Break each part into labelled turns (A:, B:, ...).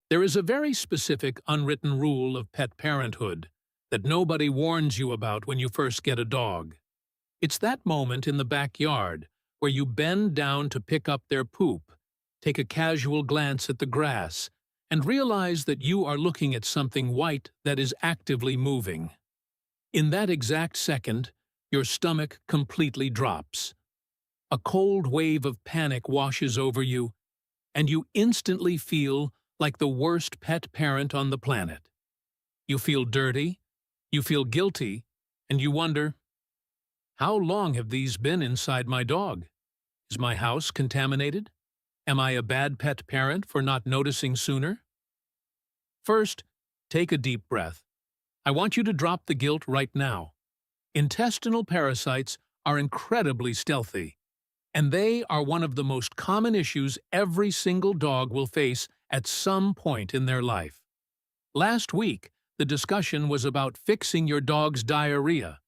A: There is a very specific unwritten rule of pet parenthood that nobody warns you about when you first get a dog. It's that moment in the backyard where you bend down to pick up their poop, take a casual glance at the grass, and realize that you are looking at something white that is actively moving. In that exact second, your stomach completely drops. A cold wave of panic washes over you, and you instantly feel like the worst pet parent on the planet. You feel dirty, you feel guilty, and you wonder, how long have these been inside my dog? Is my house contaminated? Am I a bad pet parent for not noticing sooner? First, take a deep breath. I want you to drop the guilt right now. Intestinal parasites are incredibly stealthy, and they are one of the most common issues every single dog will face at some point in their life. Last week, the discussion was about fixing your dog's diarrhea.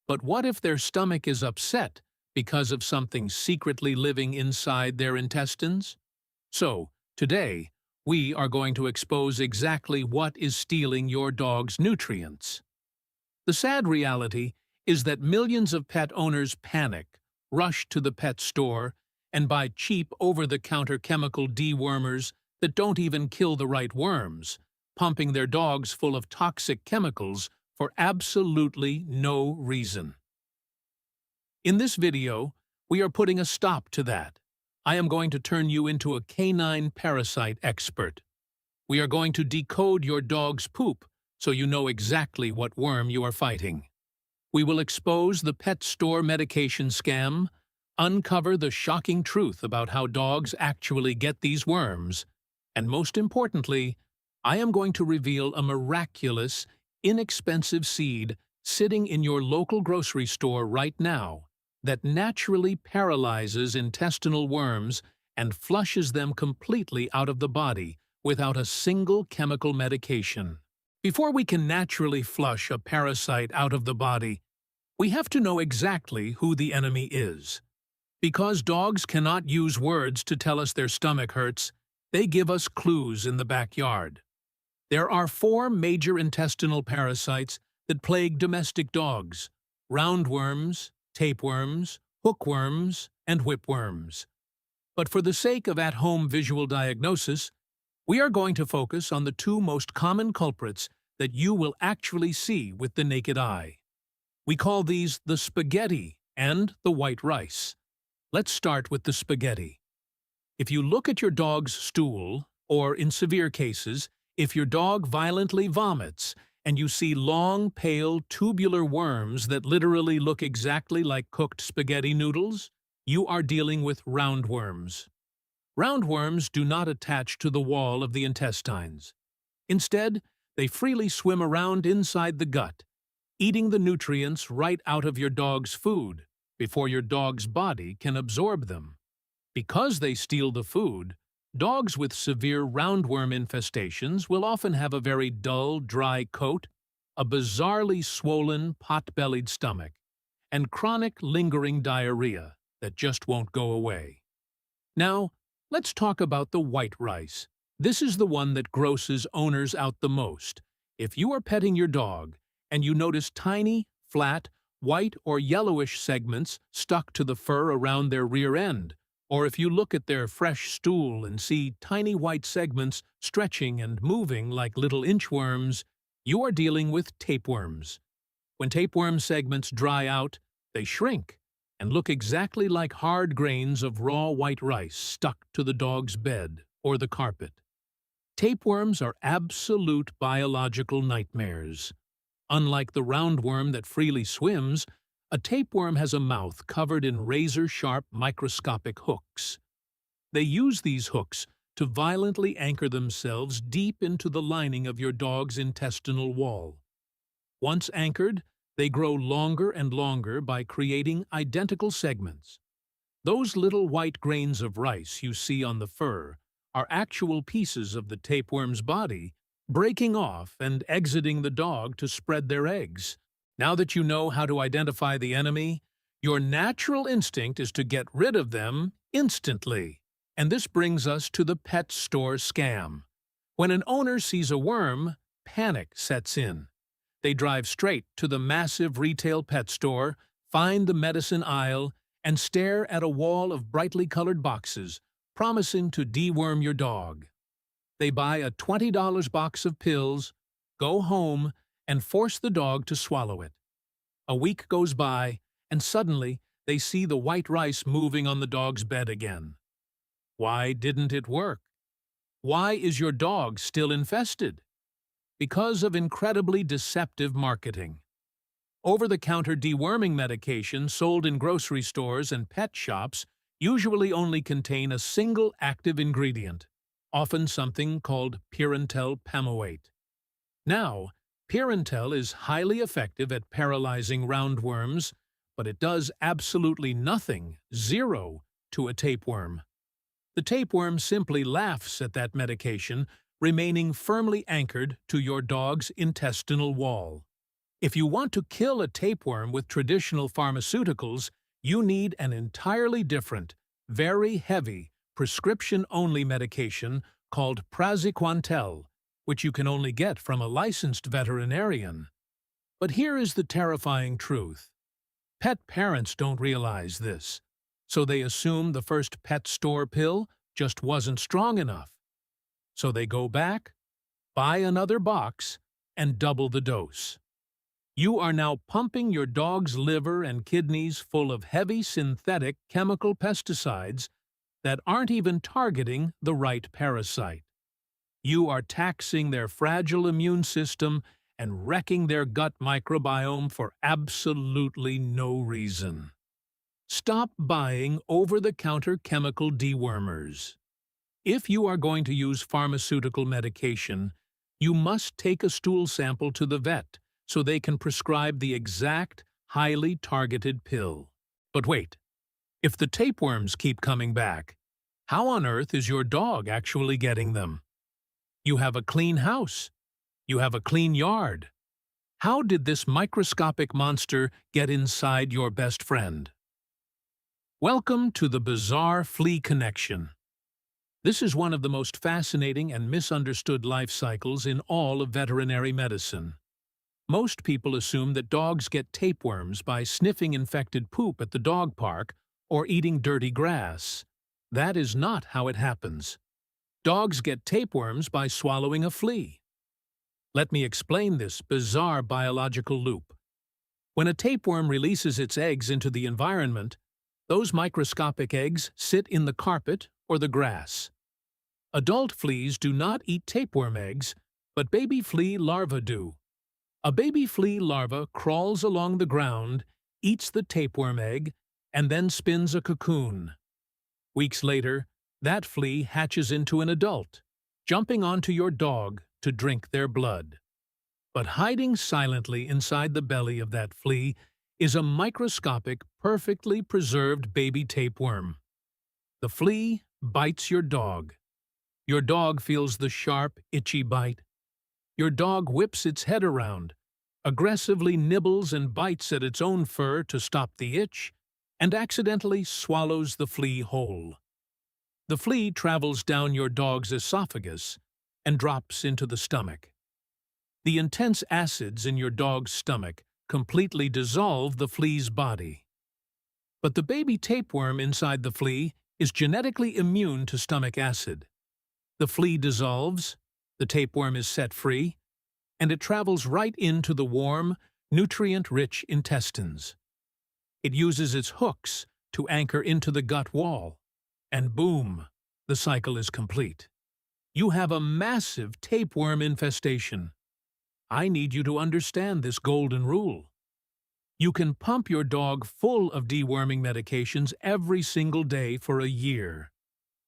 A: But what if their stomach is upset because of something secretly living inside their intestines? So, today, we are going to expose exactly what is stealing your dog's nutrients. The sad reality is that millions of pet owners panic, rush to the pet store, and buy cheap over-the-counter chemical dewormers that don't even kill the right worms, pumping their dogs full of toxic chemicals for absolutely no reason. In this video, we are putting a stop to that. I am going to turn you into a canine parasite expert. We are going to decode your dog's poop so you know exactly what worm you are fighting. We will expose the pet store medication scam, uncover the shocking truth about how dogs actually get these worms, and most importantly, I am going to reveal a miraculous, inexpensive seed sitting in your local grocery store right now that naturally paralyzes intestinal worms and flushes them completely out of the body without a single chemical medication. Before we can naturally flush a parasite out of the body, we have to know exactly who the enemy is. Because dogs cannot use words to tell us their stomach hurts, they give us clues in the backyard. There are 4 major intestinal parasites that plague domestic dogs: roundworms, tapeworms, hookworms, and whipworms. But for the sake of at-home visual diagnosis, we are going to focus on the 2 most common culprits that you will actually see with the naked eye. We call these the spaghetti and the white rice. Let's start with the spaghetti. If you look at your dog's stool, or in severe cases, if your dog violently vomits and you see long, pale, tubular worms that literally look exactly like cooked spaghetti noodles, you are dealing with roundworms. Roundworms do not attach to the wall of the intestines. Instead, they freely swim around inside the gut, eating the nutrients right out of your dog's food before your dog's body can absorb them. Because they steal the food, dogs with severe roundworm infestations will often have a very dull, dry coat, a bizarrely swollen, pot-bellied stomach, and chronic, lingering diarrhea that just won't go away. Now, let's talk about the white rice. This is the one that grosses owners out the most. If you are petting your dog and you notice tiny, flat, white or yellowish segments stuck to the fur around their rear end, or if you look at their fresh stool and see tiny white segments stretching and moving like little inchworms, you are dealing with tapeworms. When tapeworm segments dry out, they shrink and look exactly like hard grains of raw white rice stuck to the dog's bed or the carpet. Tapeworms are absolute biological nightmares. Unlike the roundworm that freely swims, a tapeworm has a mouth covered in razor-sharp microscopic hooks. They use these hooks to violently anchor themselves deep into the lining of your dog's intestinal wall. Once anchored, they grow longer and longer by creating identical segments. Those little white grains of rice you see on the fur are actual pieces of the tapeworm's body breaking off and exiting the dog to spread their eggs. Now that you know how to identify the enemy, your natural instinct is to get rid of them instantly. And this brings us to the pet store scam. When an owner sees a worm, panic sets in. They drive straight to the massive retail pet store, find the medicine aisle, and stare at a wall of brightly colored boxes, promising to deworm your dog. They buy a $20 box of pills, go home, and force the dog to swallow it. A week goes by, and suddenly they see the white rice moving on the dog's bed again. Why didn't it work? Why is your dog still infested? Because of incredibly deceptive marketing. Over-the-counter deworming medication sold in grocery stores and pet shops usually only contain a single active ingredient, often something called Pyrantel pamoate. Now, Pyrantel is highly effective at paralyzing roundworms, but it does absolutely nothing, zero, to a tapeworm. The tapeworm simply laughs at that medication, remaining firmly anchored to your dog's intestinal wall. If you want to kill a tapeworm with traditional pharmaceuticals, you need an entirely different, very heavy, prescription-only medication called praziquantel, which you can only get from a licensed veterinarian. But here is the terrifying truth. Pet parents don't realize this, so they assume the first pet store pill just wasn't strong enough. So they go back, buy another box, and double the dose. You are now pumping your dog's liver and kidneys full of heavy synthetic chemical pesticides that aren't even targeting the right parasite. You are taxing their fragile immune system and wrecking their gut microbiome for absolutely no reason. Stop buying over-the-counter chemical dewormers. If you are going to use pharmaceutical medication, you must take a stool sample to the vet so they can prescribe the exact, highly targeted pill. But wait, if the tapeworms keep coming back, how on earth is your dog actually getting them? You have a clean house. You have a clean yard. How did this microscopic monster get inside your best friend? Welcome to the bizarre flea connection. This is one of the most fascinating and misunderstood life cycles in all of veterinary medicine. Most people assume that dogs get tapeworms by sniffing infected poop at the dog park or eating dirty grass. That is not how it happens. Dogs get tapeworms by swallowing a flea. Let me explain this bizarre biological loop. When a tapeworm releases its eggs into the environment, those microscopic eggs sit in the carpet or the grass. Adult fleas do not eat tapeworm eggs, but baby flea larvae do. A baby flea larva crawls along the ground, eats the tapeworm egg, and then spins a cocoon. Weeks later, that flea hatches into an adult, jumping onto your dog to drink their blood. But hiding silently inside the belly of that flea is a microscopic, perfectly preserved baby tapeworm. The flea bites your dog. Your dog feels the sharp, itchy bite. Your dog whips its head around, aggressively nibbles and bites at its own fur to stop the itch, and accidentally swallows the flea whole. The flea travels down your dog's esophagus and drops into the stomach. The intense acids in your dog's stomach completely dissolve the flea's body. But the baby tapeworm inside the flea is genetically immune to stomach acid. The flea dissolves, the tapeworm is set free, and it travels right into the warm, nutrient-rich intestines. It uses its hooks to anchor into the gut wall, and boom, the cycle is complete. You have a massive tapeworm infestation. I need you to understand this golden rule. You can pump your dog full of deworming medications every single day for a year.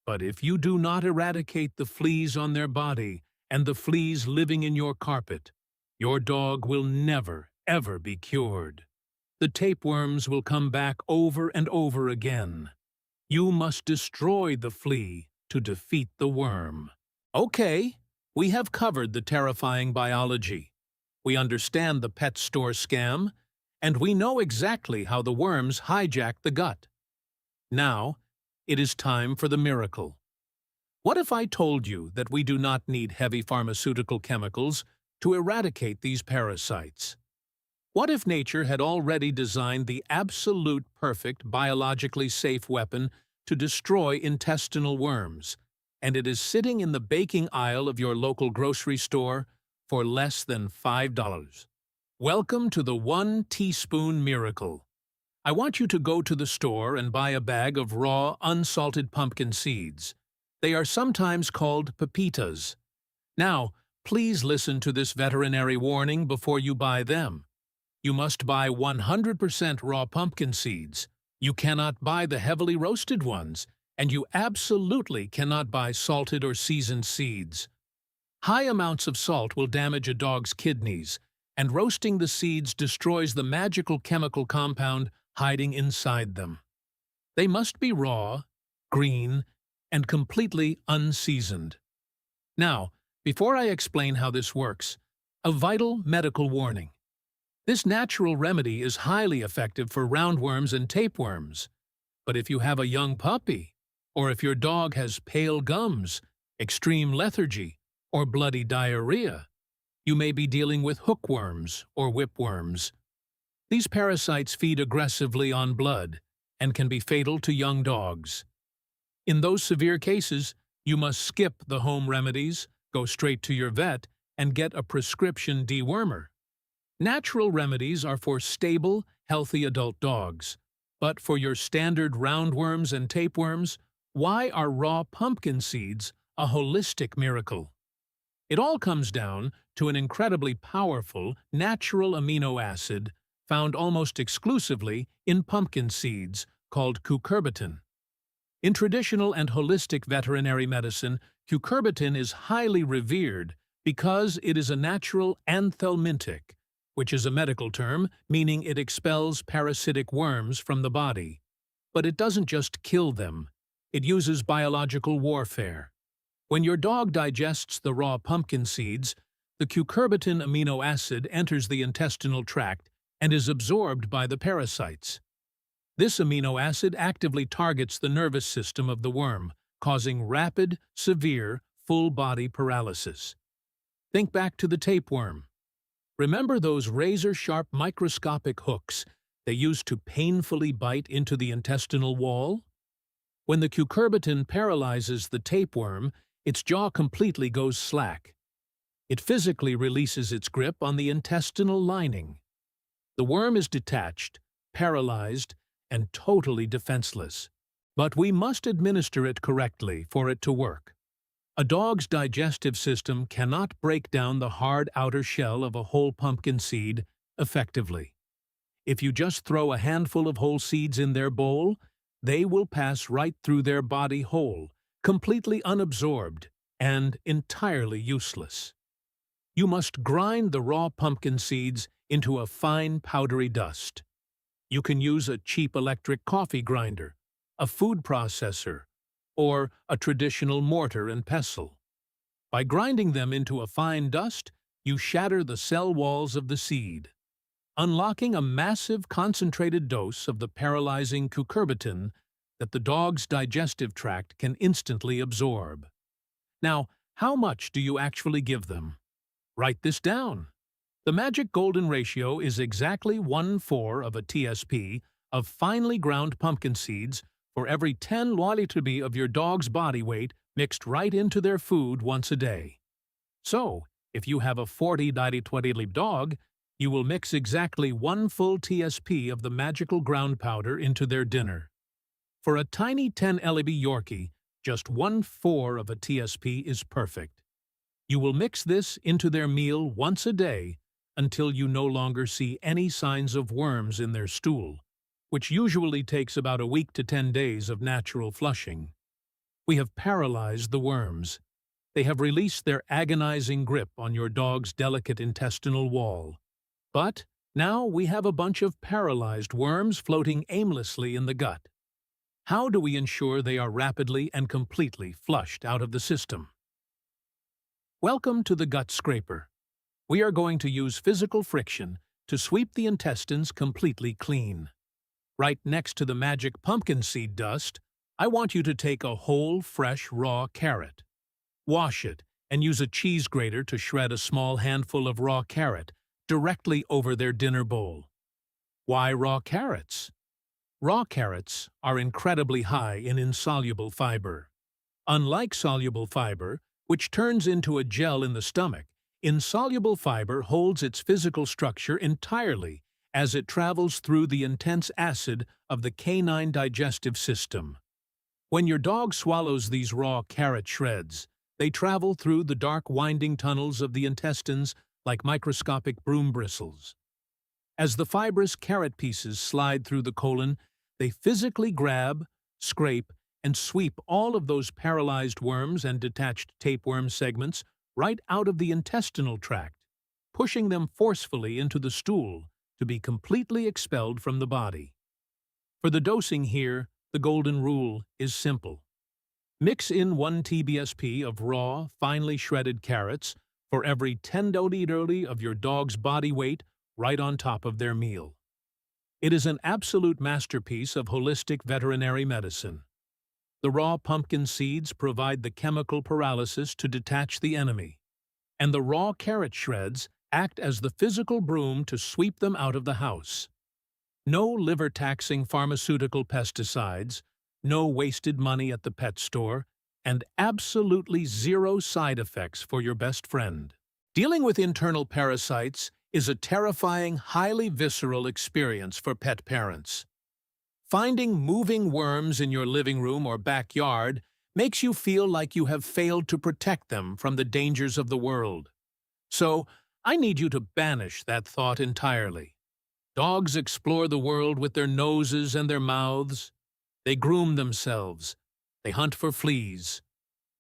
A: But if you do not eradicate the fleas on their body and the fleas living in your carpet, your dog will never, ever be cured. The tapeworms will come back over and over again. You must destroy the flea to defeat the worm. Okay, we have covered the terrifying biology. We understand the pet store scam, and we know exactly how the worms hijack the gut. Now, it is time for the miracle. What if I told you that we do not need heavy pharmaceutical chemicals to eradicate these parasites? What if nature had already designed the absolute perfect biologically safe weapon to destroy intestinal worms, and it is sitting in the baking aisle of your local grocery store for less than $5? Welcome to the 1 teaspoon miracle. I want you to go to the store and buy a bag of raw, unsalted pumpkin seeds. They are sometimes called pepitas. Now, please listen to this veterinary warning before you buy them. You must buy 100% raw pumpkin seeds. You cannot buy the heavily roasted ones, and you absolutely cannot buy salted or seasoned seeds. High amounts of salt will damage a dog's kidneys, and roasting the seeds destroys the magical chemical compound hiding inside them. They must be raw, green, and completely unseasoned. Now, before I explain how this works, a vital medical warning. This natural remedy is highly effective for roundworms and tapeworms. But if you have a young puppy, or if your dog has pale gums, extreme lethargy, or bloody diarrhea, you may be dealing with hookworms or whipworms. These parasites feed aggressively on blood and can be fatal to young dogs. In those severe cases, you must skip the home remedies, go straight to your vet, and get a prescription dewormer. Natural remedies are for stable, healthy adult dogs. But for your standard roundworms and tapeworms, why are raw pumpkin seeds a holistic miracle? It all comes down to an incredibly powerful natural amino acid found almost exclusively in pumpkin seeds called cucurbitacin. In traditional and holistic veterinary medicine, cucurbitacin is highly revered because it is a natural anthelmintic, which is a medical term meaning it expels parasitic worms from the body. But it doesn't just kill them, it uses biological warfare. When your dog digests the raw pumpkin seeds, the cucurbitacin amino acid enters the intestinal tract and is absorbed by the parasites. This amino acid actively targets the nervous system of the worm, causing rapid, severe, full-body paralysis. Think back to the tapeworm. Remember those razor-sharp microscopic hooks they used to painfully bite into the intestinal wall? When the cucurbitacin paralyzes the tapeworm, its jaw completely goes slack. It physically releases its grip on the intestinal lining. The worm is detached, paralyzed, and totally defenseless. But we must administer it correctly for it to work. A dog's digestive system cannot break down the hard outer shell of a whole pumpkin seed effectively. If you just throw a handful of whole seeds in their bowl, they will pass right through their body whole, completely unabsorbed and entirely useless. You must grind the raw pumpkin seeds into a fine powdery dust. You can use a cheap electric coffee grinder, a food processor, or a traditional mortar and pestle. By grinding them into a fine dust, you shatter the cell walls of the seed, unlocking a massive concentrated dose of the paralyzing cucurbitacin that the dog's digestive tract can instantly absorb. Now, how much do you actually give them? Write this down. The magic golden ratio is exactly 1/4 of a TSP of finely ground pumpkin seeds for every 10 milliliters of your dog's body weight mixed right into their food once a day. So, if you have a 40-90-20 dog, you will mix exactly 1 full TSP of the magical ground powder into their dinner. For a tiny 10 lb Yorkie, just 1/4 of a TSP is perfect. You will mix this into their meal once a day until you no longer see any signs of worms in their stool, which usually takes about a week to 10 days of natural flushing. We have paralyzed the worms. They have released their agonizing grip on your dog's delicate intestinal wall. But now we have a bunch of paralyzed worms floating aimlessly in the gut. How do we ensure they are rapidly and completely flushed out of the system? Welcome to the gut scraper. We are going to use physical friction to sweep the intestines completely clean. Right next to the magic pumpkin seed dust, I want you to take a whole, fresh, raw carrot. Wash it and use a cheese grater to shred a small handful of raw carrot directly over their dinner bowl. Why raw carrots? Raw carrots are incredibly high in insoluble fiber. Unlike soluble fiber, which turns into a gel in the stomach, insoluble fiber holds its physical structure entirely as it travels through the intense acid of the canine digestive system. When your dog swallows these raw carrot shreds, they travel through the dark winding tunnels of the intestines like microscopic broom bristles. As the fibrous carrot pieces slide through the colon, they physically grab, scrape, and sweep all of those paralyzed worms and detached tapeworm segments right out of the intestinal tract, pushing them forcefully into the stool to be completely expelled from the body. For the dosing here, the golden rule is simple. Mix in 1 TBSP of raw, finely shredded carrots for every 10 dl of your dog's body weight right on top of their meal. It is an absolute masterpiece of holistic veterinary medicine. The raw pumpkin seeds provide the chemical paralysis to detach the enemy, and the raw carrot shreds act as the physical broom to sweep them out of the house. No liver-taxing pharmaceutical pesticides, no wasted money at the pet store, and absolutely zero side effects for your best friend. Dealing with internal parasites is a terrifying, highly visceral experience for pet parents. Finding moving worms in your living room or backyard makes you feel like you have failed to protect them from the dangers of the world. So, I need you to banish that thought entirely. Dogs explore the world with their noses and their mouths. They groom themselves. They hunt for fleas.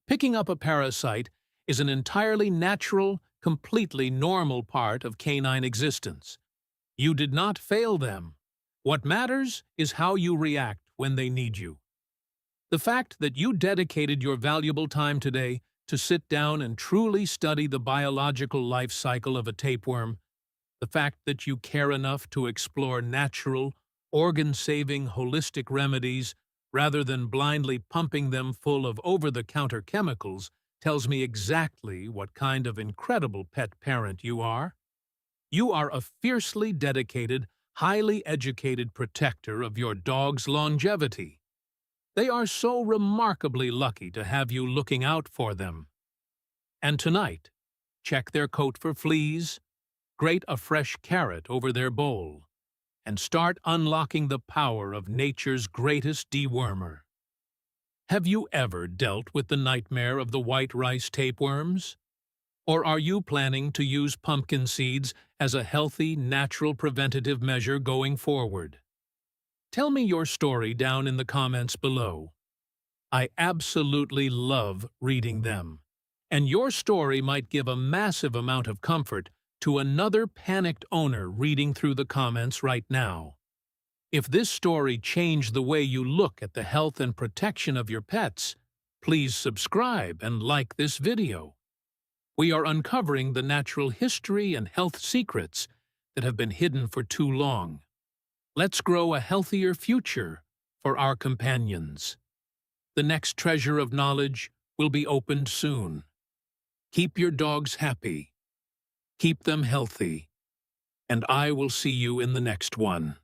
A: Picking up a parasite is an entirely natural, completely normal part of canine existence. You did not fail them. What matters is how you react when they need you. The fact that you dedicated your valuable time today to sit down and truly study the biological life cycle of a tapeworm, the fact that you care enough to explore natural, organ-saving, holistic remedies rather than blindly pumping them full of over-the-counter chemicals tells me exactly what kind of incredible pet parent you are. You are a fiercely dedicated, highly educated protector of your dog's longevity. They are so remarkably lucky to have you looking out for them. And tonight, check their coat for fleas, grate a fresh carrot over their bowl, and start unlocking the power of nature's greatest dewormer. Have you ever dealt with the nightmare of the white rice tapeworms? Or are you planning to use pumpkin seeds as a healthy, natural preventative measure going forward? Tell me your story down in the comments below. I absolutely love reading them. And your story might give a massive amount of comfort to another panicked owner reading through the comments right now. If this story changed the way you look at the health and protection of your pets, please subscribe and like this video. We are uncovering the natural history and health secrets that have been hidden for too long. Let's grow a healthier future for our companions. The next treasure of knowledge will be opened soon. Keep your dogs happy. Keep them healthy. And I will see you in the next one.